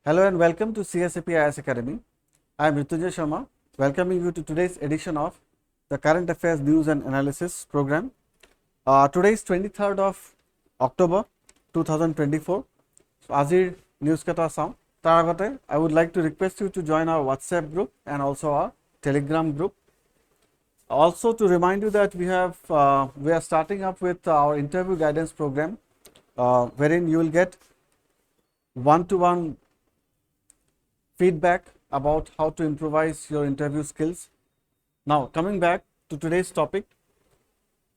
Hello and welcome to CSAP IS Academy. I am Ritunjay Sharma, welcoming you to today's edition of the Current Affairs News and Analysis program. Today is 23rd of October 2024. So, Azir News Kata Sam. Taragate, I would like to request you to join our WhatsApp group and also our Telegram group. Also to remind you that we are starting up with our interview guidance program, wherein you will get one-to-one feedback about how to improvise your interview skills. Now, coming back to today's topic,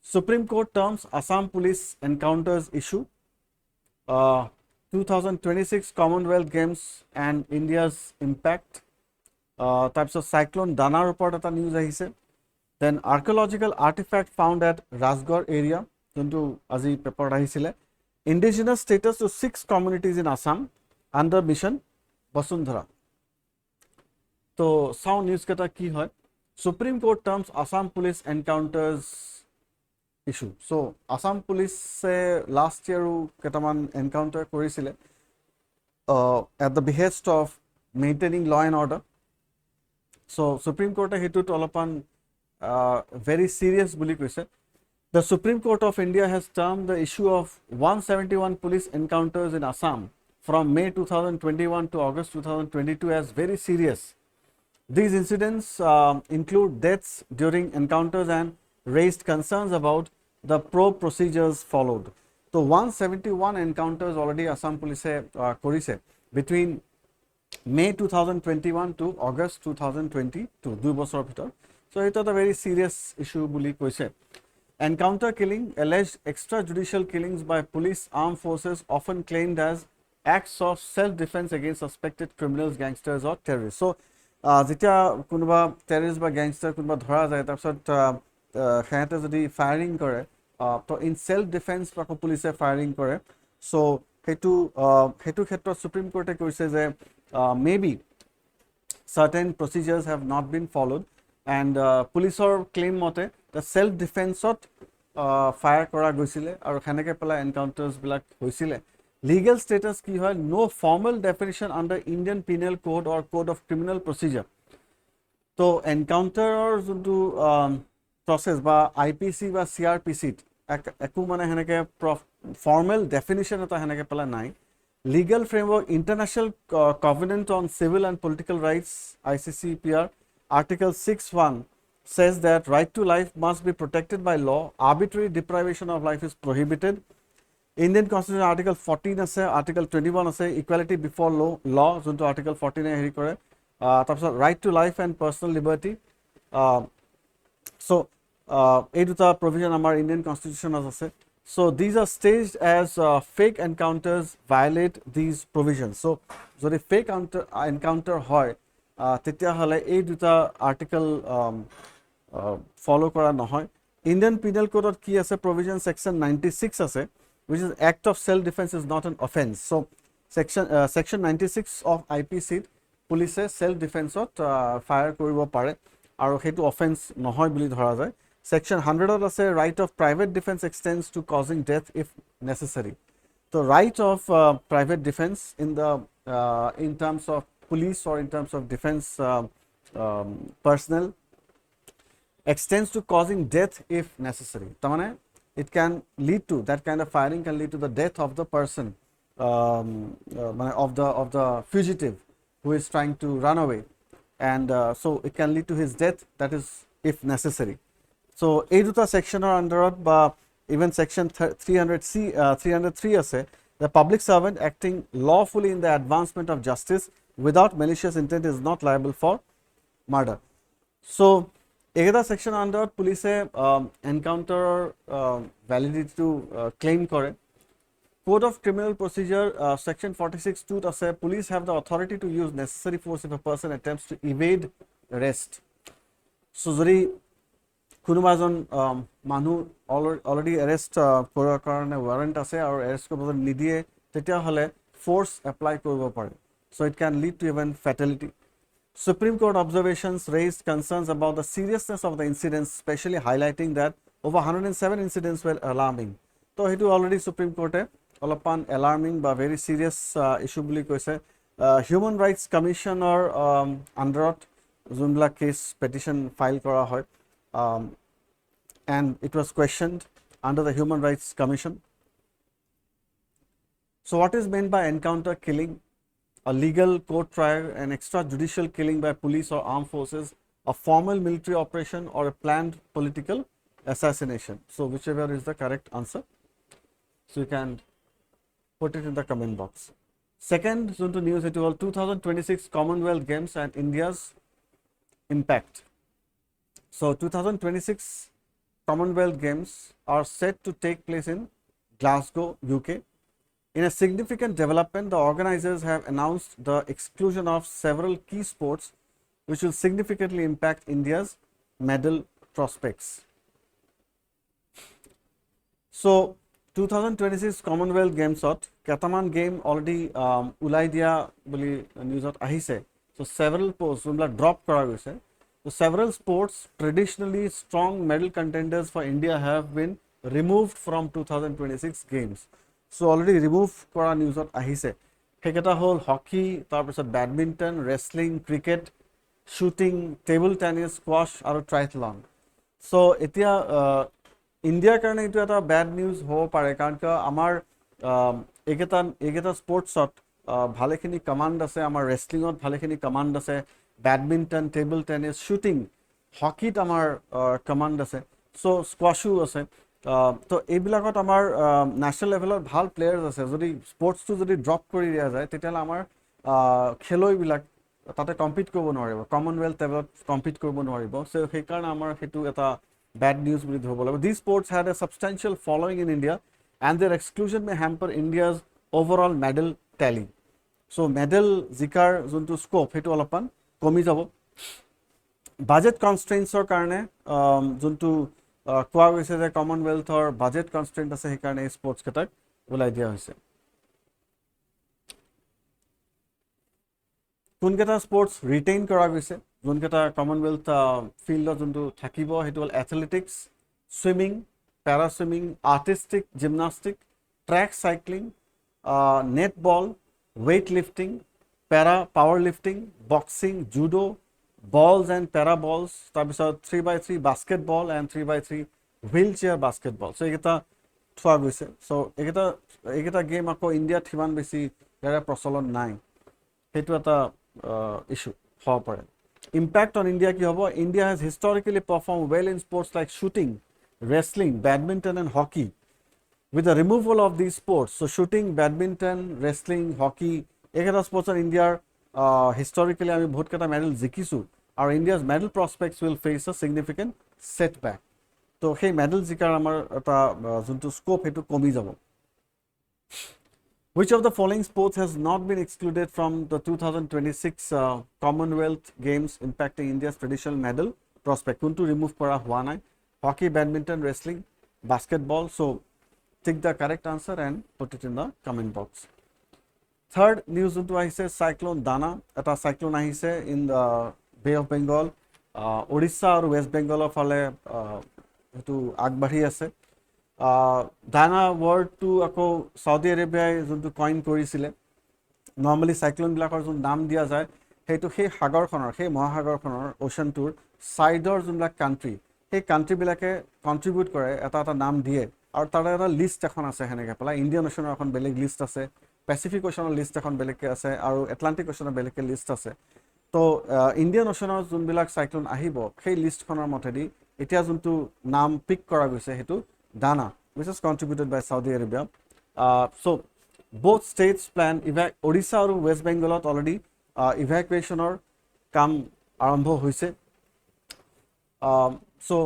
Supreme Court terms Assam Police encounters issue, 2026 Commonwealth Games and India's impact, types of cyclone Dana report at news ahise. Then archaeological artifact found at Rajgarh area, juntu aji paper ahisile. Indigenous status to 6 communities in Assam under mission Basundhara. So, sound news kata ki hoy? Supreme Court terms Assam Police encounters issue. So, Assam Police se last year ketaman encounter korisile at the behest of maintaining law and order. So, Supreme Court hitut olapan very serious bully question. The Supreme Court of India has termed the issue of 171 police encounters in Assam from May 2021 to August 2022 as very serious. These incidents include deaths during encounters and raised concerns about the probe procedures followed. So 171 encounters already Assam Police korise between May 2021 to August 2022, 2 বছৰৰ ভিতৰত. So it is a very serious issue বুলি কৈছে. Encounter killing, alleged extrajudicial killings by police armed forces often claimed as acts of self-defense against suspected criminals, gangsters or terrorists. So যেতিয়া কোনোবা terrorist বা gangster কোনোবা ধৰা যায় তাৰপিছত সিহঁতে যদি ফায়াৰিং কৰে তো ইন সেলফ ডিফেন্স বা পুলিচে ফায়াৰিং কৰে সো হেতু ক্ষেত্ৰত সুপ্ৰিম কোৰ্টে কৈছে যে maybe certain procedures have not been followed and পুলিচৰ ক্লেইম মতে the self defense ফায়াৰ কৰা গৈছিলে আৰু হেনেকে পেলা এনকাউন্টাৰ্স বিলাক হৈছিলে. Legal status ki hoy? No formal definition under Indian Penal Code or Code of Criminal Procedure. So encounter or juntu process ba IPC ba CRPC eku mane heneke formal definition eta heneke pala nai. Legal framework, International Covenant on Civil and Political Rights ICCPR Article 6.1 says that right to life must be protected by law. Arbitrary deprivation of life is prohibited. Indian Constitution Article 14 ase, Article 21 ase, equality before law, junto Article 14 e heri kore, tarpor right to life and personal liberty. So ei duta provision amar Indian Constitution ase. So these are staged as fake encounters violate these provisions. So jodi fake encounter hoy tetia hole ei duta article follow kora nohoy. Indian Penal Code ki ase provision section 96 ase, which is act of self defense is not an offense. So section 96 of IPC police self defense fire koribo pare aru hetu offense nohoy buli dhora jay. Section 100 ase right of private defense extends to causing death if necessary. The right of private defense in the in terms of police or in terms of defense personnel extends to causing death if necessary. Tamane it can lead to, that kind of firing can lead to the death of the person, of the fugitive who is trying to run away, and so it can lead to his death, that is if necessary. So ei duta section or under ba even section 303 ase, the public servant acting lawfully in the advancement of justice without malicious intent is not liable for murder. So ekada section under police encounter validity to claim kore. Code of Criminal Procedure section 46(2) ase, police have the authority to use necessary force if a person attempts to evade arrest. So jodi konoba jon manu already arrest korar karone warrant ase aru arrest korbo nidie tetia hole force apply koribo pare. So it can lead to even fatality. Supreme Court observations raised concerns about the seriousness of the incidents, especially highlighting that over 107 incidents were alarming. So it already Supreme Court olapan alarming ba very serious issue buli koise Human Rights Commissioner আণ্ডাৰত যোনবিলাক case petition file কৰা হয়, and it was questioned under the Human Rights Commission. So what is meant by encounter killing? A legal court trial, an extrajudicial killing by police or armed forces, a formal military operation, or a planned political assassination. So whichever is the correct answer. So you can put it in the comment box. Second, to news it was 2026 Commonwealth Games and India's impact. So 2026 Commonwealth Games are set to take place in Glasgow, UK. In a significant development, the organizers have announced the exclusion of several key sports which will significantly impact India's medal prospects. So 2026 Commonwealth Games ketaman game already ulai dia boli news ahise. So several posts drop kora goise. So several sports traditionally strong medal contenders for India have been removed from 2026 games. So already remove kora news ahise. Heketa hol hockey, tar pisot badminton, wrestling, cricket, shooting, table tennis, squash aru triathlon. So etia India karone itu eta bad news hobo pare karon ka amar egeta sports bhalekhini command ase, amar wrestling ot bhalekhini command ase, badminton, table tennis, shooting, hockey t amar command ase, so squash ase. তো এইবিলাকত আমাৰ national লেভেলৰ ভাল প্লেয়াৰ্স আছে। যদি স্পৰ্টছটো যদি drop কৰি দিয়া যায় তেতিয়াহ'লে আমাৰ খেলুৱৈবিলাক তাতে কম্পিট কৰিব নোৱাৰিব, কমনৱেলথ লেভেলত কম্পিট কৰিব নোৱাৰিব। চ' সেইকাৰণে আমাৰ সেইটো এটা বেড নিউজ বুলি ধৰিব লাগিব। This sports had a substantial following in India and their exclusion may hamper India's overall medal tally. So' medal জিকাৰ যোনটো স্ক'প সেইটো অলপমান কমি যাব। বাজেট কনষ্ট্ৰেইনছৰ কাৰণে যোনটো কোৱা গৈছে যে কমনৱেলথৰ বাজেট কনষ্ট্ৰেইণ্ট আছে, সেইকাৰণে এই স্পৰ্টছ কেইটাক ওলাই দিয়া হৈছে। কোনকেইটা স্পৰ্টছ ৰিটেইন কৰা গৈছে, যোনকেইটা কমনৱেলথ ফিল্ডত যোনটো থাকিব সেইটো হ'ল athletics, swimming, para swimming, artistic gymnastic, track cycling, netball, weight lifting, para power lifting, boxing, judo, balls and para balls, তাৰপিছত 3x3 basketball and 3x3 wheelchair basketball. So এইকেইটা থোৱা গৈছে। চ' এইকেইটা গেম আকৌ ইণ্ডিয়াত সিমান বেছি ইয়াৰে প্ৰচলন নাই, সেইটো এটা ইছ্যু হ'ব পাৰে। ইম্পেক্ট অন ইণ্ডিয়া কি হ'ব? India has historically perform well in sports like shooting, wrestling, badminton and hockey. With the removal of these sports, so shooting, badminton, wrestling, hockey, এইকেইটা স্পৰ্টছত ইণ্ডিয়াৰ historically আমি বহুত কেইটা মেডেল জিকিছো, আৰু India's medal prospects will face a significant setback. তো সেই medal জিকাৰ আমাৰ এটা যোনটো স্কোপ সেইটো কমি যাব। Which of the following sports has not been excluded from the 2026 Commonwealth Games impacting India's traditional medal prospect? কোনটো ৰিমুভ কৰা হোৱা নাই? Hockey, badminton, wrestling, basketball. চ' take the correct answer and put it in the comment box. Third news যোনটো আহিছে, cyclone দানা, এটা cyclone আহিছে ইন দ্য বে অফ বেংগল, উৰিষ্যা আৰু ৱেষ্ট বেংগলৰ ফালে সেইটো আগবাঢ়ি আছে। দানা ৱৰ্ডটো আকৌ চাউদি আৰবিয়াই যোনটো কইন কৰিছিলে। নৰ্মেলি চাইক্লোনবিলাকৰ যোন নাম দিয়া যায় সেইটো সেই সাগৰখনৰ, সেই মহাসাগৰখনৰ অ'চেনটোৰ ছাইডৰ যোনবিলাক কাণ্ট্ৰি, সেই কাণ্ট্ৰিবিলাকে কণ্ট্ৰিবিউট কৰে, এটা এটা নাম দিয়ে, আৰু তাৰে এটা লিষ্ট এখন আছে। সেনেকৈ পেলাই ইণ্ডিয়ান অ'চেনৰ এখন বেলেগ লিষ্ট আছে, পেচিফিক অ'চেনৰ লিষ্ট এখন বেলেগকৈ আছে, আৰু এটলাণ্টিক অ'চেনৰ বেলেগকৈ লিষ্ট আছে। তো ইণ্ডিয়ান অ'চেনৰ যোনবিলাক চাইক্লোন আহিব সেই লিষ্টখনৰ মতেদি এতিয়া যোনটো নাম পিক কৰা গৈছে সেইটো দানা, which is contributed by Saudi Arabia. So both states plan Odisha আৰু ৱেষ্ট বেংগলত অলৰেডি ইভেকুৱেশ্যনৰ কাম আৰম্ভ হৈছে। So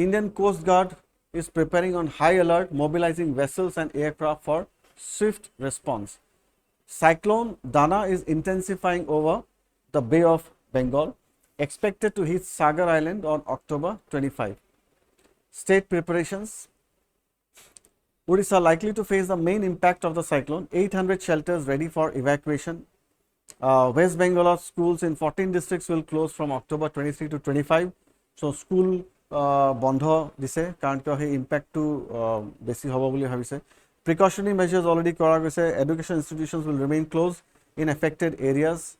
Indian Coast Guard is preparing on high alert, mobilizing vessels and aircraft for swift response. Cyclone Dana is intensifying over the Bay of Bengal, expected to hit Sagar Island on October 25. State preparations. Odisha likely to face the main impact of the cyclone. 800 shelters ready for evacuation. West Bengal schools in 14 districts will close from October 23 to 25. So school বন্ধ দিছে, কাৰণ কিয় সেই ইম্পেক্টটো বেছি হ'ব বুলি ভাবিছে। Precautionary measures already কৰা গৈছে। Education institutions will remain closed. in affected areas.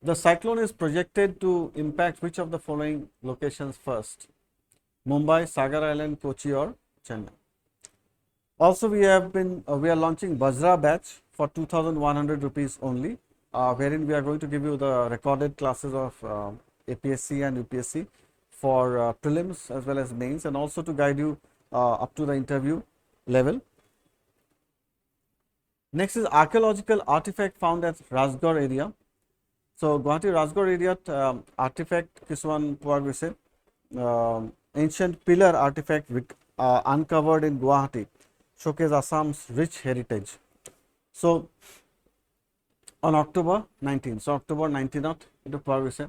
The cyclone is projected to impact which of the following locations first? Mumbai, Sagar Island, Kochi, or Chennai. Also, we are launching VAJRA batch for 2,100 rupees only, wherein we are going to give you the recorded classes of APSC and UPSC for prelims as well as mains, and also to guide you up to the interview level. Next is archaeological artifact found at Rajgarh area. So Guwahati Rajgarh area artifact kisuman poa goise, ancient pillar artifact uncovered in Guwahati showcase Assam's rich heritage. So on October 19, so October 19th etu poa goise.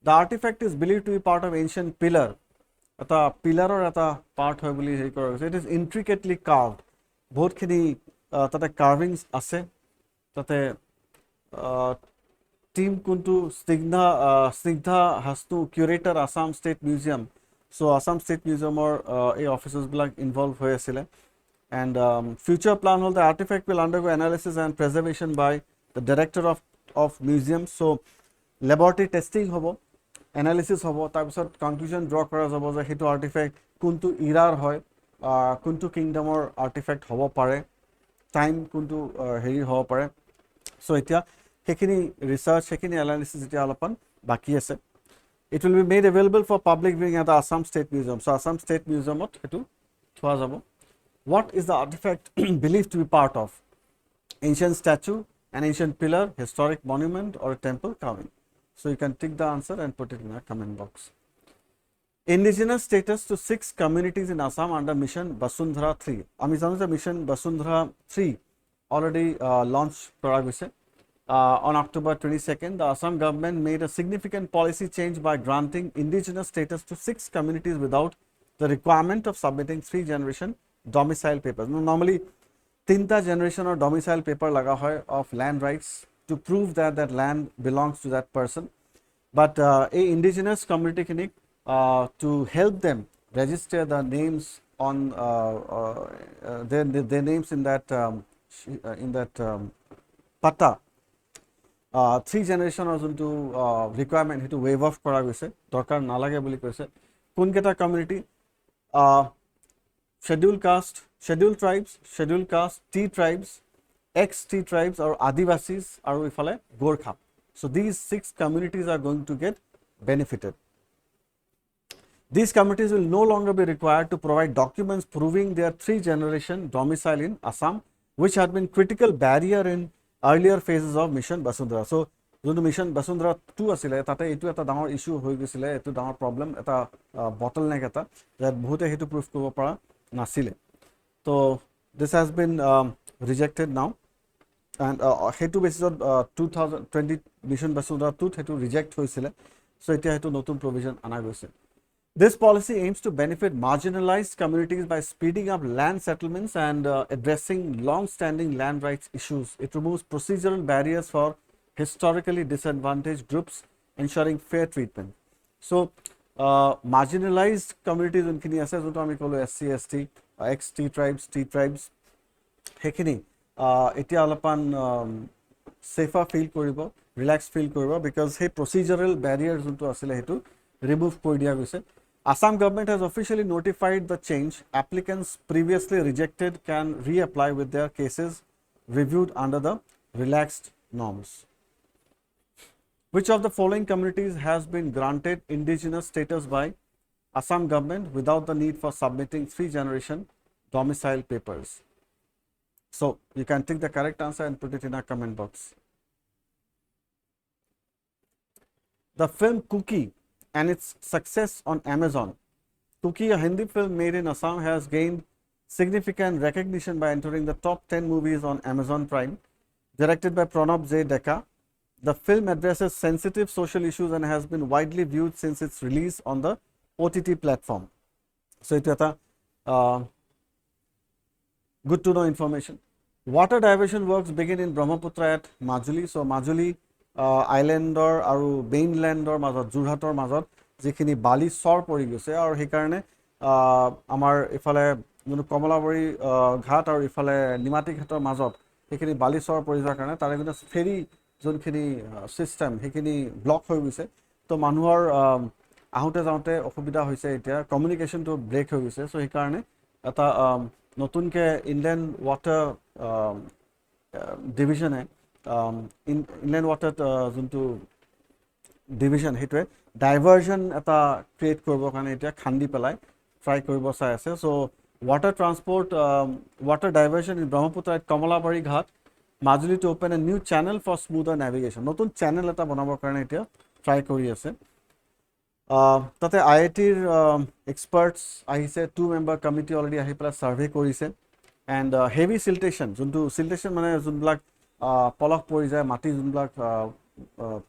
The artifact is believed to be part of ancient pillar. Eta pillar or eta part hoy boli heri kora goise. It is intricately carved. Bahut khini tate carvings ase. Tate team kuntu Snigdha Hastu curator Assam State Museum. So Assam State Museum or a officers bilak involved hoy asile. And future plan hol the artifact will undergo analysis and preservation by the director of museum. So laboratory testing hobo, analysis hobo, tar pisot conclusion draw kora jabo je hetu artifact kuntu erar hoy, kuntu kingdom or artifact hobo pare, time kuntu heri hobo pare. So etia hekhini research, hekhini analysis etia alapan baki ase. It will be made available for public viewing at the Assam State Museum. So Assam State Museum ot hetu thoa jabo. What is the artifact believed to be part of? Ancient statue, an ancient pillar, historic monument, or a temple carving? So you can tick the answer and put it in the comment box. Indigenous status to 6 communities in Assam under Mission Basundhara 3. Ami janu je Mission Basundhara 3 already launched kora goise. On October 22nd, the Assam government made a significant policy change by granting indigenous status to 6 communities without the requirement of submitting 3 generation domicile papers. Normally, 3 generation or domicile paper laga hoy of land rights to prove that that land belongs to that person. But a indigenous community clinic to help them register the names on their names in that pata. 3 generation or juntu requirement to waive off kora goise, dorkar nalage boli koise. Kun keta community scheduled caste, scheduled tribes, scheduled caste, T tribes, ex-T tribes or Adivasis aru ifale Gorkha. So these 6 communities are going to get benefited. These communities will no longer be required to provide documents proving their 3 generation domicile in Assam, which had been critical barrier in earlier phases of Mission Basundhara. So jontu Mission Basundhara 2 asile tate etu eta dangor issue hoi gisile, etu dangor problem eta bottleneck eta that bahute hetu proof koribo para nasile. So this has been rejected now, and hetu basis of 2020 Mission Basundhara 2 hetu reject hoisile. So etia hetu notun provision ana goise. This policy aims to benefit marginalized communities by speeding up land settlements and addressing long-standing land rights issues. It removes procedural barriers for historically disadvantaged groups, ensuring fair treatment. So marginalized communities unkhini ase jonto ami kolo SC ST ex-T tribes, T tribes hekhini etia alapan safer feel koribo, relaxed feel koribo, because hey procedural barriers jonto asile hetu remove kori dia goise. Assam government has officially notified the change. Applicants previously rejected can reapply with their cases reviewed under the relaxed norms. Which of the following communities has been granted indigenous status by Assam government without the need for submitting 3 generation domicile papers? So you can take the correct answer and put it in a comment box. The film Cookie and its success on Amazon. Cookie, a Hindi film made in Assam, has gained significant recognition by entering the top 10 movies on Amazon Prime. Directed by Pranab J. Deka, the film addresses sensitive social issues and has been widely viewed since its release on the OTT platform. So it is good to know information. Water diversion works begin in Brahmaputra at Majuli. So Majuli আইলেণ্ডৰ আৰু মেইনলেণ্ডৰ মাজত যোৰহাটৰ মাজত যিখিনি বালি চৰ পৰি গৈছে আৰু সেইকাৰণে আমাৰ ইফালে যোনটো কমলাবাৰী ঘাট আৰু ইফালে নিমাতী ঘাটৰ মাজত সেইখিনি বালিচৰ পৰি যোৱাৰ কাৰণে তাৰে কিন্তু ফেৰী যোনখিনি ছিষ্টেম সেইখিনি ব্লক হৈ গৈছে। তো মানুহৰ আহোঁতে যাওঁতে অসুবিধা হৈছে, এতিয়া কমিউনিকেশ্যনটো ব্ৰেক হৈ গৈছে। চ' সেইকাৰণে এটা নতুনকৈ ইনলেণ্ড ৱাটাৰ ডিভিজনে ইনলেণ্ড ৱাটাৰ যোনটো ডিভিজন সেইটোৱে ডাইভাৰ্জন এটা ক্ৰিয়েট কৰিবৰ কাৰণে এতিয়া খান্দি পেলাই ট্ৰাই কৰিব চাই আছে। So' water transport water diversion in Brahmaputra at Kamalabari ghat Majuli to open a new channel for smoother navigation, নতুন চেনেল এটা বনাবৰ কাৰণে এতিয়া ট্ৰাই কৰি আছে। তাতে IITৰ এক্সপাৰ্টছ আহিছে, 2 মেম্বাৰ কমিটি অলৰেডি আহি পেলাই ছাৰ্ভে কৰিছে। এণ্ড হেভি চিল্টেশ্যন, যোনটো চিল্টেশ্যন মানে যোনবিলাক পলস পৰি যায়, মাটি যোনবিলাক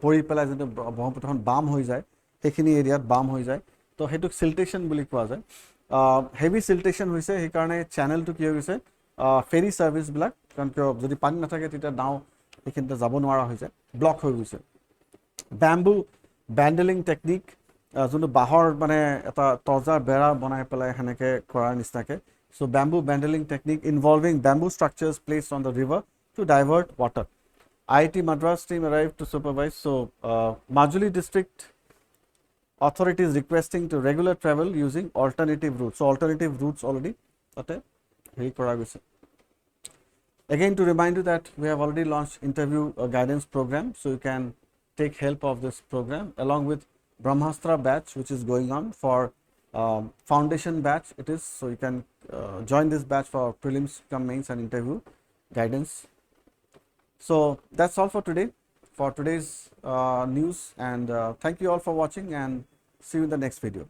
পৰি পেলাই যোনটো ব্ৰহ্মপুত্ৰখন বাম হৈ যায়, সেইখিনি এৰিয়াত বাম হৈ যায়, তো সেইটোক চিল্টেশ্যন বুলি কোৱা যায়। হেভি চিল্টেশ্যন হৈছে, সেইকাৰণে চেনেলটো কি হৈ গৈছে, ফেৰী ছাৰ্ভিচবিলাক, কাৰণ কিয় যদি পানী নাথাকে তেতিয়া নাও সেইখিনিতে যাব নোৱাৰা হৈ যায়, ব্লক হৈ গৈছে। বেম্বু বেণ্ডেলিং টেকনিক, যোনটো বাঁহৰ মানে এটা তৰ্জাৰ বেৰা বনাই পেলাই সেনেকৈ কৰাৰ নিচিনাকৈ। So' bamboo bandalling technique involving bamboo structures placed on the river to divert water. IIT Madras team arrived to supervise. So, Majuli district authorities requesting to regular travel using alternative routes. So, alternative routes already. Again, to remind you that we have already launched interview guidance program. So, you can take help of this program along with Brahmastra batch, which is going on for foundation batch. It is, so you can join this batch for prelims, mains and interview guidance. So that's all for today, for today's news, and thank you all for watching, and see you in the next video.